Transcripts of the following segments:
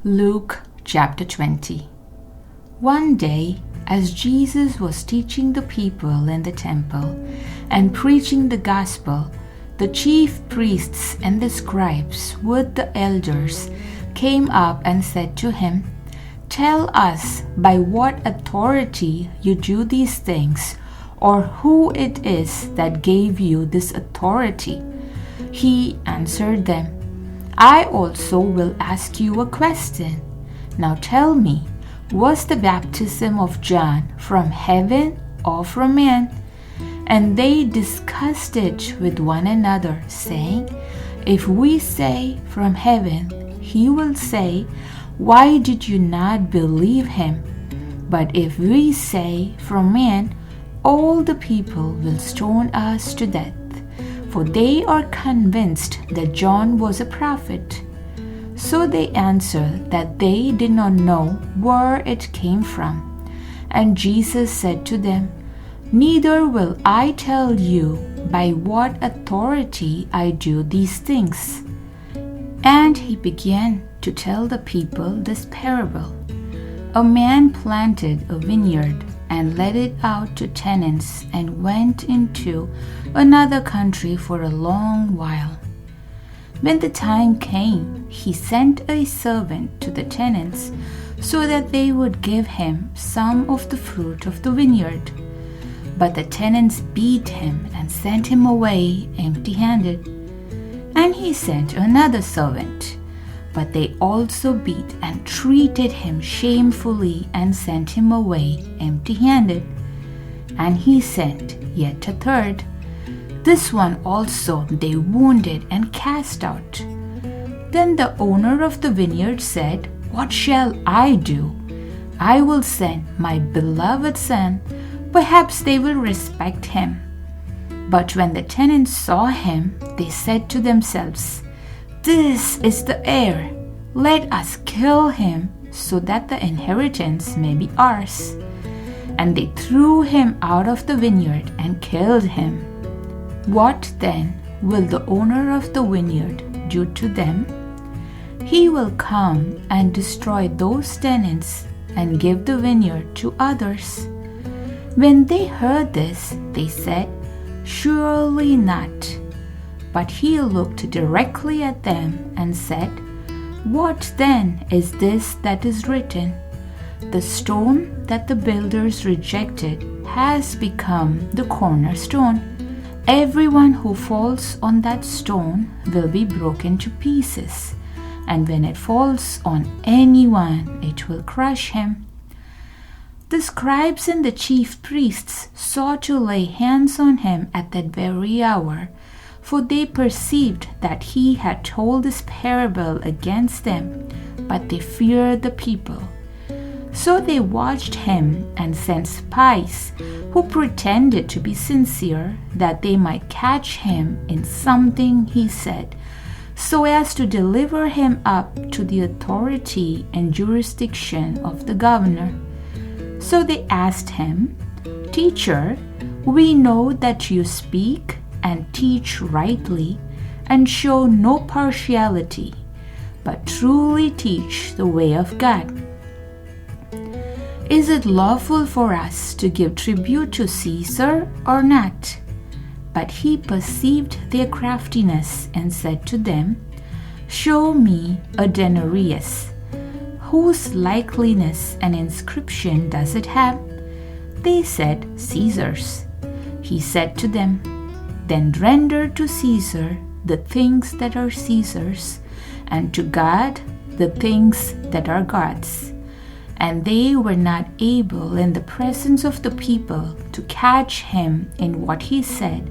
Luke chapter 20. One day, as Jesus was teaching the people in the temple and preaching the gospel, the chief priests and the scribes with the elders came up and said to him, "Tell us by what authority you do these things, or who it is that gave you this authority." He answered them, "I also will ask you a question. Now tell me, was the baptism of John from heaven or from man?" And they discussed it with one another, saying, "If we say from heaven, he will say, 'Why did you not believe him?' But if we say from man, all the people will stone us to death, for they are convinced that John was a prophet." So they answered that they did not know where it came from. And Jesus said to them, "Neither will I tell you by what authority I do these things." And he began to tell the people this parable. A man planted a vineyard and let it out to tenants and went into another country for a long while. When the time came, he sent a servant to the tenants so that they would give him some of the fruit of the vineyard. But the tenants beat him and sent him away empty-handed. And he sent another servant, but they also beat and treated him shamefully and sent him away empty-handed. And he sent yet a third. This one also they wounded and cast out. Then the owner of the vineyard said, "What shall I do? I will send my beloved son. Perhaps they will respect him." But when the tenants saw him, they said to themselves, "This is the heir. Let us kill him so that the inheritance may be ours." And they threw him out of the vineyard and killed him. What then will the owner of the vineyard do to them? He will come and destroy those tenants and give the vineyard to others. When they heard this, they said, "Surely not." But he looked directly at them and said, "What then is this that is written? The stone that the builders rejected has become the cornerstone. Everyone who falls on that stone will be broken to pieces, and when it falls on anyone, it will crush him." The scribes and the chief priests sought to lay hands on him at that very hour, for they perceived that he had told this parable against them, but they feared the people. So they watched him and sent spies who pretended to be sincere, that they might catch him in something he said, so as to deliver him up to the authority and jurisdiction of the governor. So they asked him, "Teacher, we know that you speak and teach rightly and show no partiality, but truly teach the way of God. Is it lawful for us to give tribute to Caesar or not?" But he perceived their craftiness and said to them, "Show me a denarius. Whose likeness and inscription does it have?" They said, "Caesar's." He said to them, "Then render to Caesar the things that are Caesar's, and to God the things that are God's." And they were not able in the presence of the people to catch him in what he said,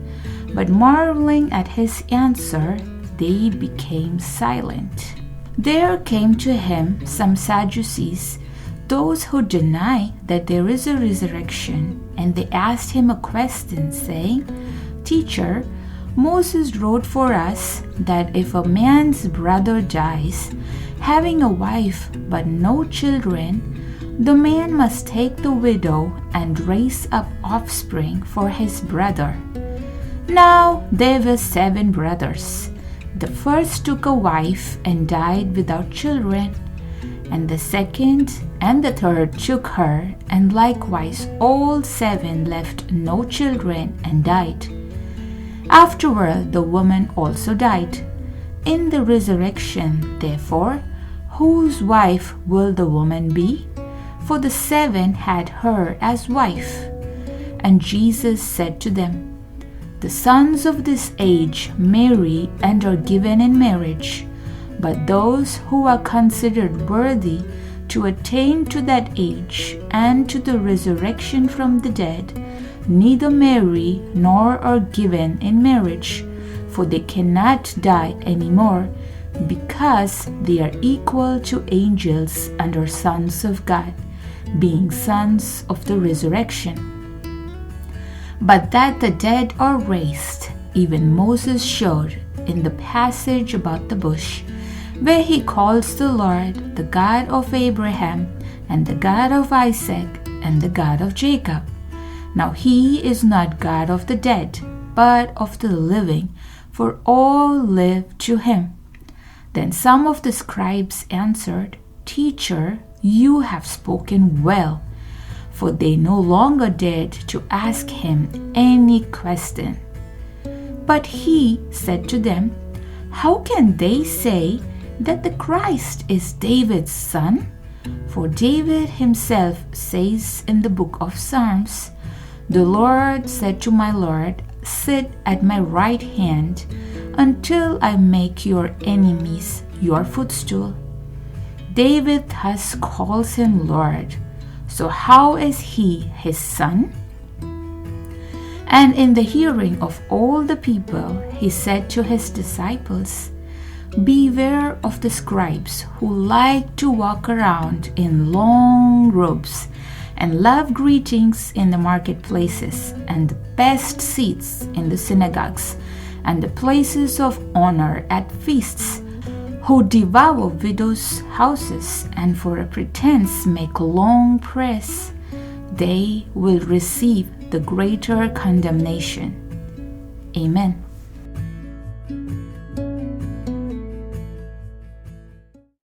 but marveling at his answer, they became silent. There came to him some Sadducees, those who deny that there is a resurrection, and they asked him a question, saying, "Teacher, Moses wrote for us that if a man's brother dies, having a wife but no children, the man must take the widow and raise up offspring for his brother. Now there were 7 brothers. The first took a wife and died without children, And the second and the third took her, and likewise all 7 left no children and died. Afterward the woman also died. In the resurrection, therefore, whose wife will the woman be? For the 7 had her as wife. And Jesus said to them, The sons of this age marry and are given in marriage, but those who are considered worthy to attain to that age and to the resurrection from the dead, neither marry nor are given in marriage, for they cannot die any more, because they are equal to angels and are sons of God, being sons of the resurrection. But that the dead are raised, even Moses showed in the passage about the bush, where he calls the Lord the God of Abraham, and the God of Isaac, and the God of Jacob. Now he is not God of the dead, but of the living, for all live to him. Then some of the scribes answered, Teacher, you have spoken well. For they no longer dared to ask him any question. But he said to them, How can they say that the Christ is David's son? For David himself says in the book of Psalms, The Lord said to my Lord, Sit at my right hand until I make your enemies your footstool. David thus calls him Lord. So how is he his son? And in the hearing of all the people, he said to his disciples, Beware of the scribes who like to walk around in long robes and love greetings in the marketplaces and the best seats in the synagogues and the places of honor at feasts, who devour widows' houses and for a pretense make long prayers. They will receive the greater condemnation. Amen.